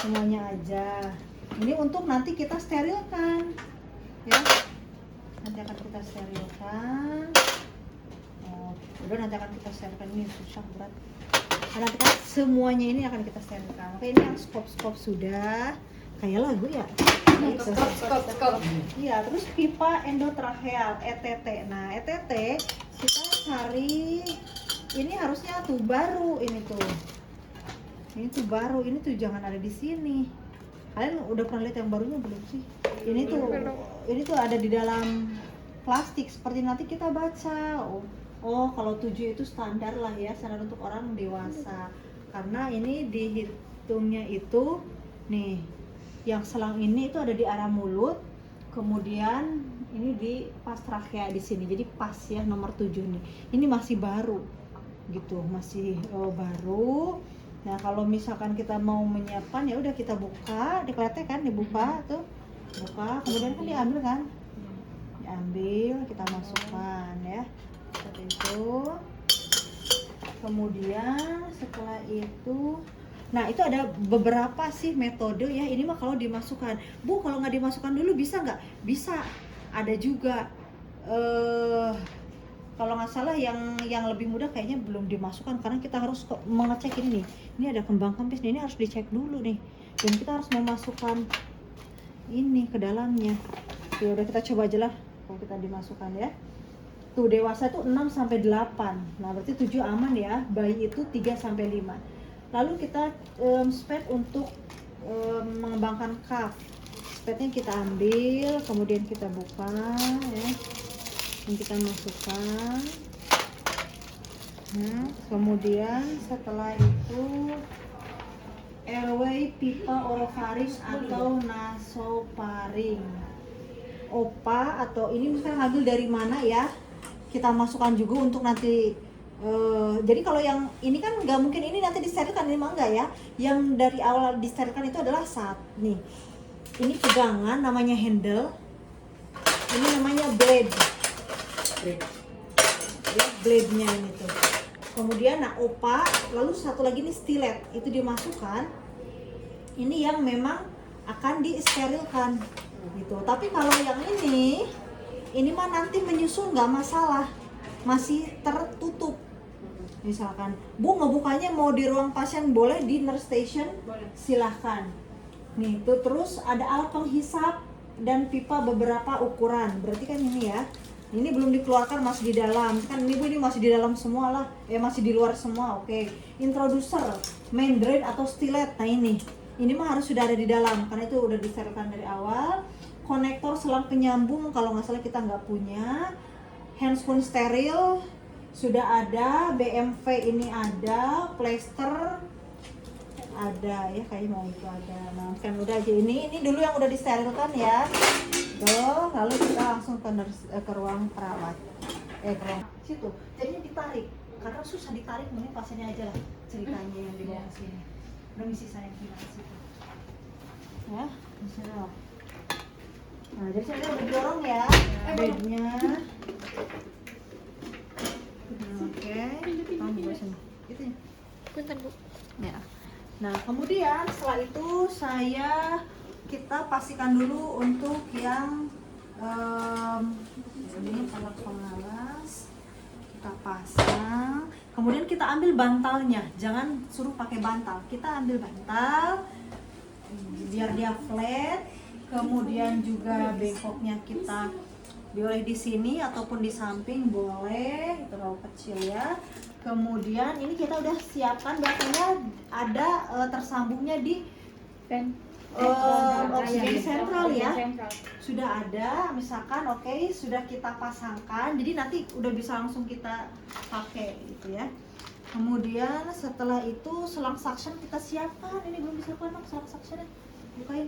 semuanya aja. Ini untuk nanti kita sterilkan ya, nanti akan kita sterilkan. Oh, udah nanti akan kita sterilkan. Ini susah berat karena nanti kan semuanya ini akan kita sterilkan. Oke, ini yang skop sudah kayak lagu ya. Skop. Iya, terus pipa endotracheal ETT. Nah, ETT kita cari, ini harusnya tuh baru ini tuh. Ini tuh baru, ini tuh jangan ada di sini. Kalian udah pernah lihat yang barunya belum sih? Ini tuh ada di dalam plastik seperti nanti kita baca. Oh, kalau 7 itu standar lah ya, standar untuk orang dewasa. Karena ini dihitungnya itu nih, yang selang ini itu ada di arah mulut, kemudian ini di pas trachea di sini. Jadi pas ya nomor 7 nih. Ini masih baru gitu, masih baru. Nah, kalau misalkan kita mau menyiapkan ya udah kita buka, dikletek kan, dibuka tuh. Buka, kemudian kan diambil kan? Diambil, kita masukkan ya. Seperti itu. Kemudian setelah itu, nah itu ada beberapa sih metode ya. Ini mah kalau dimasukkan, Bu, kalau nggak dimasukkan dulu bisa nggak? Bisa. Ada juga. Kalau nggak salah yang lebih mudah kayaknya belum dimasukkan karena kita harus mengecek ini nih. Ini ada kembang kempis nih, ini harus dicek dulu nih. Dan kita harus memasukkan ini ke dalamnya. Ya udah kita coba aja lah kalau kita dimasukkan ya. Tuh dewasa itu 6 sampai 8. Nah, berarti 7 aman ya. Bayi itu 3 sampai 5. Lalu kita spet untuk mengembangkan cuff. Spetnya kita ambil, kemudian kita buka ya. Dan kita masukkan. Nah, kemudian setelah itu airway pipa orofaring atau nasofaring. Opa atau ini misalnya ngambil dari mana ya, kita masukkan juga untuk nanti jadi kalau yang ini kan nggak mungkin ini nanti disterilkan, ini mah enggak ya. Yang dari awal disterilkan itu adalah saat nih, ini pegangan namanya handle, ini namanya blade ya, blade-nya ini tuh. Kemudian nah opa, lalu satu lagi nih stilet, itu dimasukkan. Ini yang memang akan disterilkan gitu. Tapi kalau yang ini mah nanti menyusun nggak masalah, masih tertutup. Misalkan Bu ngebukanya mau di ruang pasien boleh, di nurse station silahkan. Nih tuh, terus ada alat penghisap dan pipa beberapa ukuran. Berarti kan ini ya, ini belum dikeluarkan, masih di dalam. Kan ini Bu, ini masih di dalam semua lah, masih di luar semua. Oke. Introducer, main drain atau stilet. Nah ini mah harus sudah ada di dalam karena itu udah disterilkan dari awal. Konektor selang penyambung kalau nggak salah kita nggak punya. Handscoon steril sudah ada, BMV ini ada, plester ada ya, kayaknya mau itu ada. Nah kan udah aja, ini dulu yang udah disterilkan ya. Tuh, lalu kita langsung ke ruang perawat. Ke ruang situ. Jadinya ditarik, karena susah ditarik, mending pasiennya aja lah ceritanya yang dibawa ke sini. Permisi saya gimana sih? Ya, misalnya. Nah, jadi saya udah dorong ya, bednya. Oke, kamu di sini. Gitu ya. Bentar, Bu. Ya. Nah, kemudian setelah itu kita pastikan dulu untuk yang ini alat pengawas. Kita pasang. Kemudian kita ambil bantalnya. Jangan suruh pakai bantal. Kita ambil bantal biar dia flat. Kemudian juga bengkoknya kita boleh di sini ataupun di samping boleh, terlalu kecil ya. Kemudian ini kita udah siapkan, biasanya ada tersambungnya di oksigen sentral ya. Sudah ada, misalkan oke, sudah kita pasangkan, jadi nanti udah bisa langsung kita pakai gitu ya. Kemudian setelah itu selang suction kita siapkan. Ini belum disiapkan dong selang suctionnya, bukain.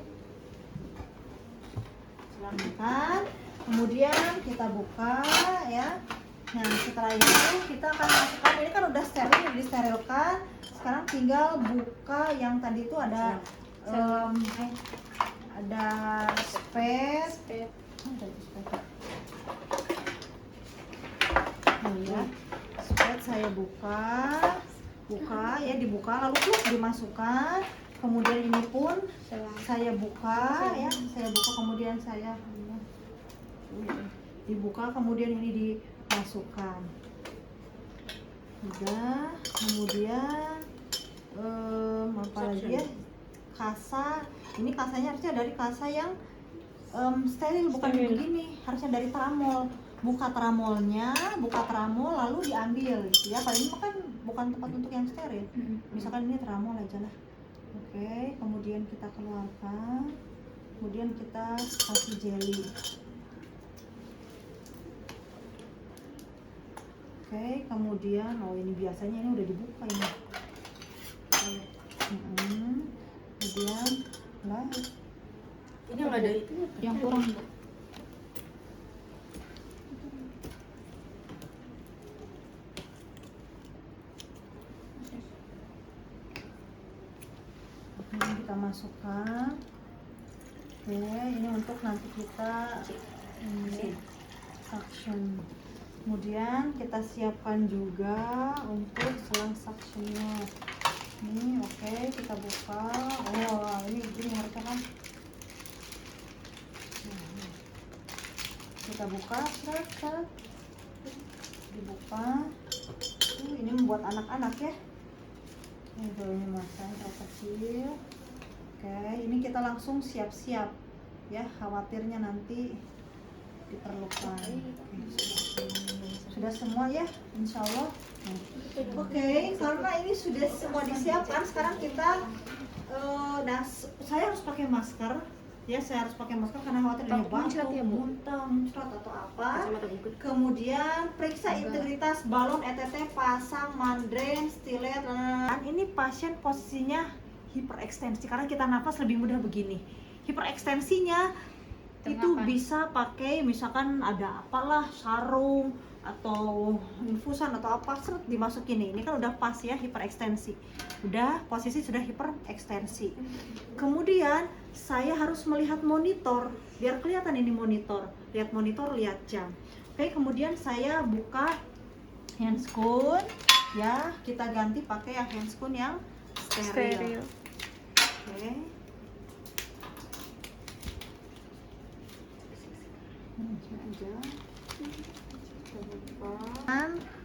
Selangkan, kemudian kita buka ya. Nah setelah itu kita akan masukkan, ini kan udah steril, disterilkan. Sekarang tinggal buka yang tadi itu ada spet. Nah ya, spet saya buka ya, dibuka lalu dimasukkan. Kemudian ini pun saya buka ya, kemudian saya dibuka, kemudian ini dimasukkan. Udah, kemudian apa lagi ya? Kasa. Ini kasanya harusnya dari kasa yang steril, bukan begini, harusnya dari tramol. Buka tramolnya, lalu diambil gitu ya. Paling ini kan bukan tempat untuk yang steril. Misalkan ini tramol aja lah. Oke, kemudian kita keluarkan, kemudian kita kasih jelly. Oke, kemudian ini biasanya ini udah dibuka ini. Kemudian lah, Ini nggak ada itu yang kurang. Ini kita masukkan. Oke, ini untuk nanti kita ini suction. Kemudian kita siapkan juga untuk selang suctionnya. Ini oke, kita buka. Oh, ini harusnya kan. Kita buka, set. Dibuka. Ini membuat anak-anak ya. Ini masanya kecil. Oke, ini kita langsung siap-siap ya, khawatirnya nanti diperlukan. Sudah semua ya, insya Allah. Oke, karena ini sudah semua disiapkan, sekarang kita saya harus pakai masker ya, karena khawatir dia batuk, muntah, muncrat atau apa. Kemudian periksa integritas balon ETT, pasang mandren, stilet. Dan ini pasien posisinya hiperekstensi karena kita nafas lebih mudah begini. Hiperekstensinya itu bisa pakai misalkan ada apalah, sarung atau infusan atau apa, seret dimasukin nih. Ini kan udah pas ya, hiperekstensi. Udah posisi sudah hiperekstensi. Kemudian saya harus melihat monitor biar kelihatan ini monitor. Lihat monitor, lihat jam. Oke, kemudian saya buka handscoon ya, kita ganti pakai yang handscoon yang steril. Oke. Ini aja.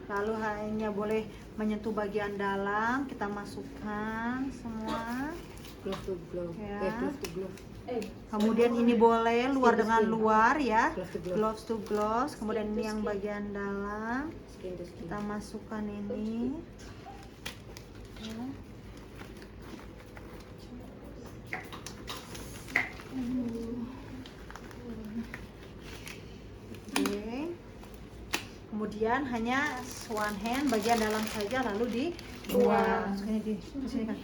Lalu hanya boleh menyentuh bagian dalam, kita masukkan semua. Glove to glove. Ya. Glove to glove. Kemudian ini boleh luar dengan skin. luar ya, Glove to glove. gloves to gloves. Kemudian ini yang bagian dalam Skin to skin. kita masukkan ini. Ya. Oke. Kemudian hanya one hand bagian dalam saja, lalu di luar. Di sini kan.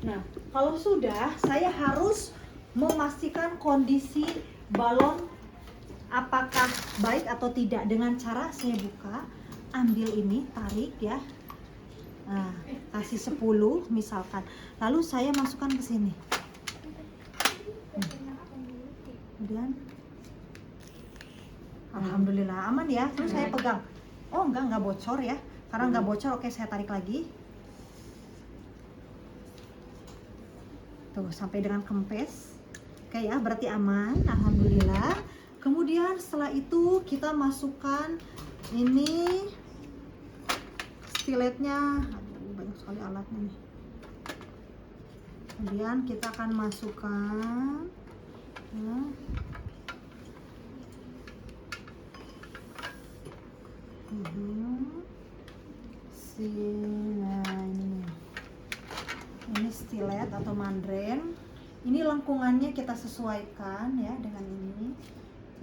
Nah, kalau sudah, saya harus memastikan kondisi balon apakah baik atau tidak dengan cara saya buka, ambil ini, tarik ya. Nah, kasih 10 misalkan. Lalu saya masukkan ke sini. Kemudian alhamdulillah aman ya. Terus saya pegang. Oh, enggak bocor ya. Karena enggak bocor, oke saya tarik lagi. Tuh, sampai dengan kempes. Oke ya, berarti aman, alhamdulillah. Kemudian setelah itu kita masukkan ini stiletnya. Aduh, banyak sekali alatnya nih. Kemudian kita akan masukkan ini stilet atau mandren. Ini lengkungannya kita sesuaikan ya dengan ini,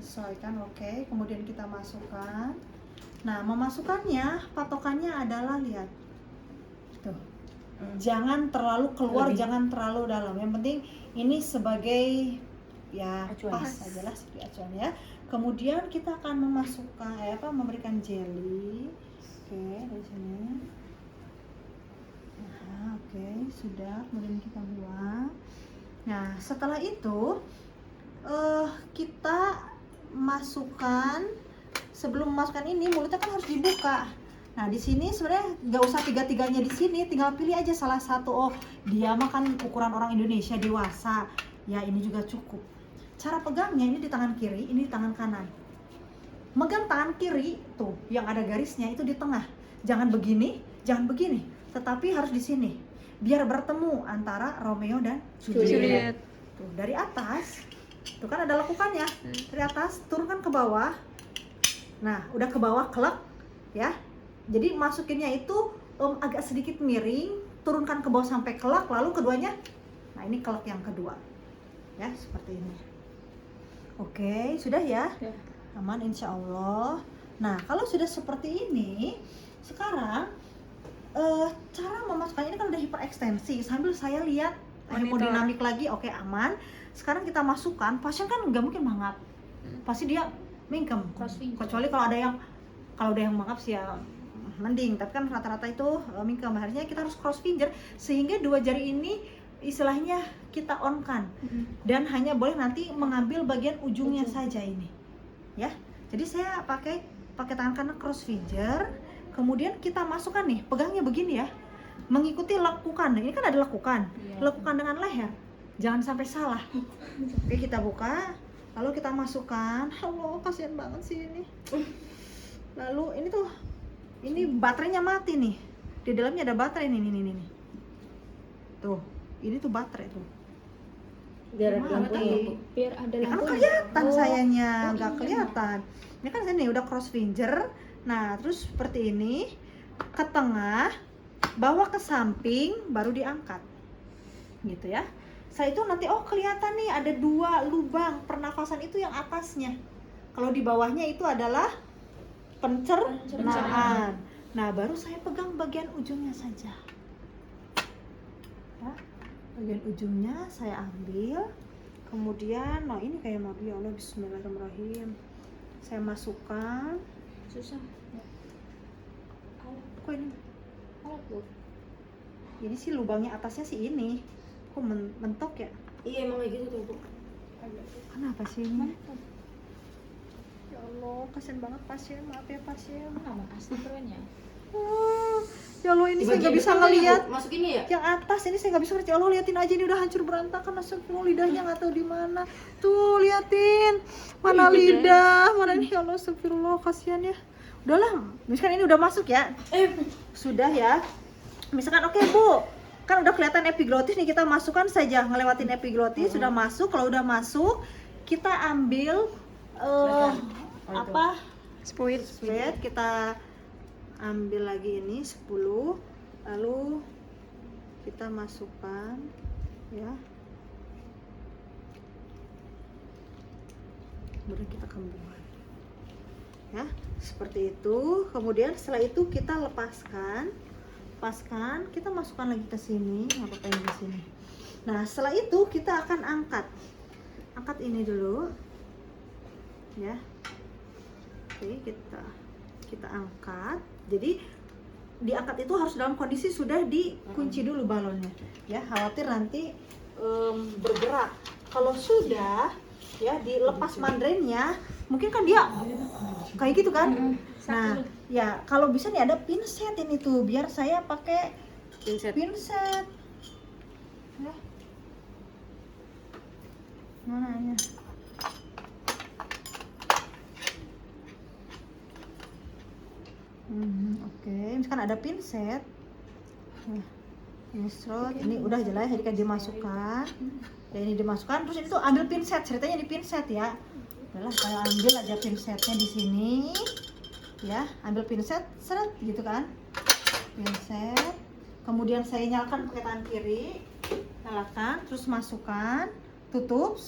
sesuaikan. Oke, kemudian kita masukkan. Nah, memasukkannya patokannya adalah lihat tuh, jangan terlalu keluar, jangan terlalu dalam. Yang penting ini sebagai ya acuan. Pas aja lah seperti acuan ya. Kemudian kita akan memasukkan memberikan jelly. Oke, dari sini. Nah, oke, sudah. Kemudian kita buang. Nah, setelah itu kita masukkan, sebelum memasukkan ini mulutnya kan harus dibuka. Nah di sini sebenarnya nggak usah tiga-tiganya di sini, tinggal pilih aja salah satu. Oh dia makan ukuran orang Indonesia dewasa, ya ini juga cukup. Cara pegangnya ini di tangan kiri, ini di tangan kanan. Megang tangan kiri tuh yang ada garisnya itu di tengah. Jangan begini, jangan begini, tetapi harus di sini. Biar bertemu antara Romeo dan Juliet. Tuh dari atas, tuh kan ada lekukannya. Dari atas turunkan ke bawah. Nah udah ke bawah klek, ya. Jadi masukinnya itu agak sedikit miring, turunkan ke bawah sampai kelak, lalu keduanya, nah ini kelak yang kedua, ya seperti ini. Oke, sudah ya, aman insya Allah. Nah kalau sudah seperti ini, sekarang cara memasukkannya ini kan udah hiperekstensi. Sambil saya lihat hemodinamik lagi, oke aman. Sekarang kita masukkan, pasien kan nggak mungkin mangap, pasti dia mingkem. Kecuali kalau ada yang mangap sih ya mending, tapi kan rata-rata itu mingkem. Harusnya kita harus cross finger sehingga dua jari ini istilahnya kita on kan, dan hanya boleh nanti mengambil bagian ujungnya saja ini, ya. Jadi saya pakai tangan kanan cross finger, kemudian kita masukkan nih, pegangnya begini ya, mengikuti lekukan. Ini kan ada lekukan, lekukan dengan leher, jangan sampai salah. Oke kita buka, lalu kita masukkan. Allah kasihan banget sih ini. Lalu ini tuh. Ini baterainya mati nih. Di dalamnya ada baterai nih. Tuh, ini tuh baterai tuh. Biar ada lampunya. Biar ada Ya, kan lampunya. kelihatan sayanya, nggak iya. kelihatan. Ini kan sini udah cross finger. Nah, terus seperti ini, ke tengah, bawa ke samping, baru diangkat. Gitu ya. Saya itu nanti kelihatan nih ada 2 lubang pernafasan itu yang atasnya. Kalau di bawahnya itu adalah pencernaan. Nah, baru saya pegang bagian ujungnya saja. Ya, bagian ujungnya saya ambil. Kemudian, nah ini kayak mau ya Allah, bismillahirrahmanirrahim. Saya masukkan. Susah. Kok ini? Alat bu. Ini sih lubangnya atasnya sih ini. Kok mentok ya? Iya emang kayak gitu tuh Bu. Kenapa sih ini? Ya Allah, kasihan banget pasien, maaf ya pasien. Mana asli kerennya? Ya Allah, ini Di saya nggak bagian bisa depan tadi, ngelihat. Bu, masukinnya ya? Yang atas ini saya nggak bisa ngeliat. Ya Allah, liatin aja ini udah hancur berantakan. Astagfirullah, lidahnya nggak tahu di mana. Tuh liatin, mana lidah, mana ini. Ya Allah, astagfirullah, kasihan ya. Udahlah, misalkan ini udah masuk ya. Sudah ya. Misalkan oke Bu, kan udah kelihatan epiglotis nih, kita masukkan saja, ngelewatin epiglotis. Sudah masuk. Kalau udah masuk, kita ambil spuit, kita ambil lagi ini 10, lalu kita masukkan ya, kemudian kita kembangkan ya, seperti itu. Kemudian setelah itu kita lepaskan, kita masukkan lagi ke sini, apa yang di sini. Nah setelah itu kita akan angkat ini dulu ya. Oke, kita angkat. Jadi diangkat itu harus dalam kondisi sudah dikunci dulu balonnya ya, khawatir nanti bergerak. Kalau sudah ya dilepas mandrennya, mungkin kan dia kayak gitu kan. Nah ya kalau bisa nih ada pinset ini tuh, biar saya pakai pinset ya. Mana ya? Oke, misalkan ada pinset. Nah, ini strut, ini udah jelas jadi kan dimasukkan. Ya ini dimasukkan, terus itu ambil pinset, ceritanya di pinset ya. Udahlah, saya ambil aja pinsetnya di sini. Ya, ambil pinset, seret gitu kan. Pinset. Kemudian saya nyalakan pakai tangan kiri. Nyalakan, terus masukkan, tutup.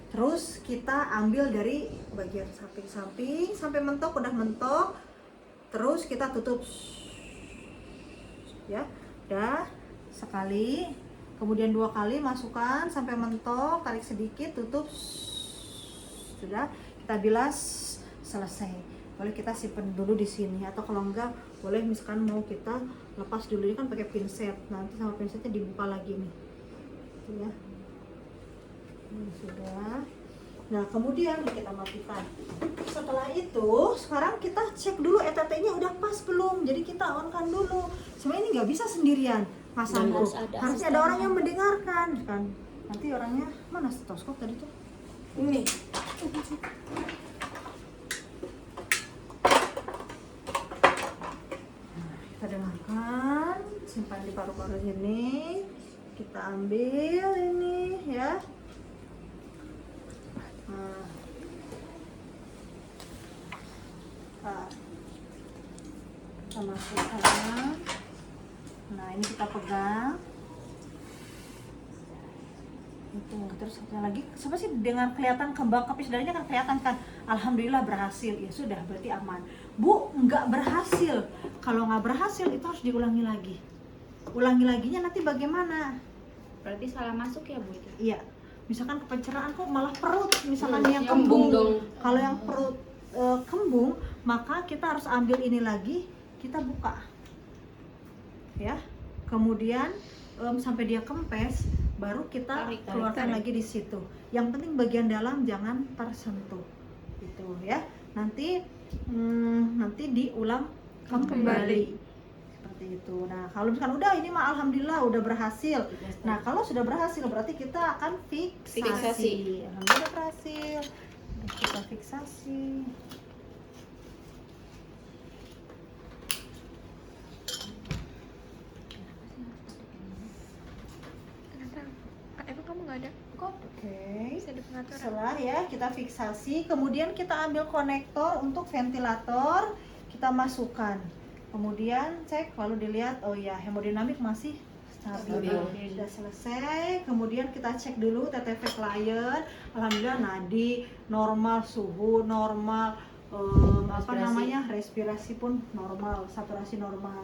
Terus kita ambil dari bagian samping-samping sampai mentok, udah mentok. Terus kita tutup. Ya, udah sekali. Kemudian 2 kali masukkan sampai mentok, tarik sedikit, tutup. Sudah, kita bilas, selesai. Boleh kita simpan dulu di sini, atau kalau enggak boleh misalkan mau kita lepas dulu, ini kan pakai pinset. Nanti sama pinsetnya dibuka lagi nih. Gitu ya. Ini sudah. Nah, kemudian kita matikan. Setelah itu, sekarang kita cek dulu ETT-nya udah pas belum. Jadi kita on-kan dulu. Sebenarnya ini nggak bisa sendirian, Mas Dan Ambo. harus ada Harusnya ada orang asistennya. yang mendengarkan, kan? Nanti orangnya mana stetoskop tadi tuh? Ini. Kita dengarkan, simpan di paru-paru sini. Kita ambil ini ya. Nah. Kita masukkan. Nah, ini kita pegang. Itu terus satu lagi, coba sih dengan kelihatan kembang kapis darahnya kan kelihatan kan. Alhamdulillah berhasil. Ya sudah, berarti aman. Bu, nggak berhasil. Kalau nggak berhasil itu harus diulangi lagi. Ulangi laginya nanti bagaimana? Berarti salah masuk ya Bu itu? Iya. Misalkan kepencernaan kok malah perut, misalkan yang kembung kembung. dong. Kalau yang perut kembung, maka kita harus ambil ini lagi, kita buka. Ya. Kemudian sampai dia kempes, baru kita keluarkan lagi di situ. Yang penting bagian dalam jangan tersentuh. Gitu ya. Nanti diulang kembali. Seperti itu. Nah, kalau misalkan udah ini mah alhamdulillah udah berhasil. Nah, kalau sudah berhasil berarti kita akan fiksasi. Fiksasi. Alhamdulillah berhasil. Udah kita fiksasi. Kenapa? Emang kamu nggak ada? Kok Oke. bisa ada pengaturan? Setelah ya kita fiksasi, kemudian kita ambil konektor untuk ventilator, kita masukkan. Kemudian cek lalu dilihat, oh ya hemodinamik masih stabil. Stabil. Sudah selesai. Kemudian kita cek dulu TTV klien. Alhamdulillah nadi normal, suhu normal, respirasi pun normal, saturasi normal.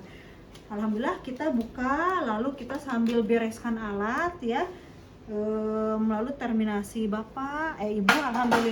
Alhamdulillah kita buka, lalu kita sambil bereskan alat ya. Lalu terminasi Bapak, Ibu alhamdulillah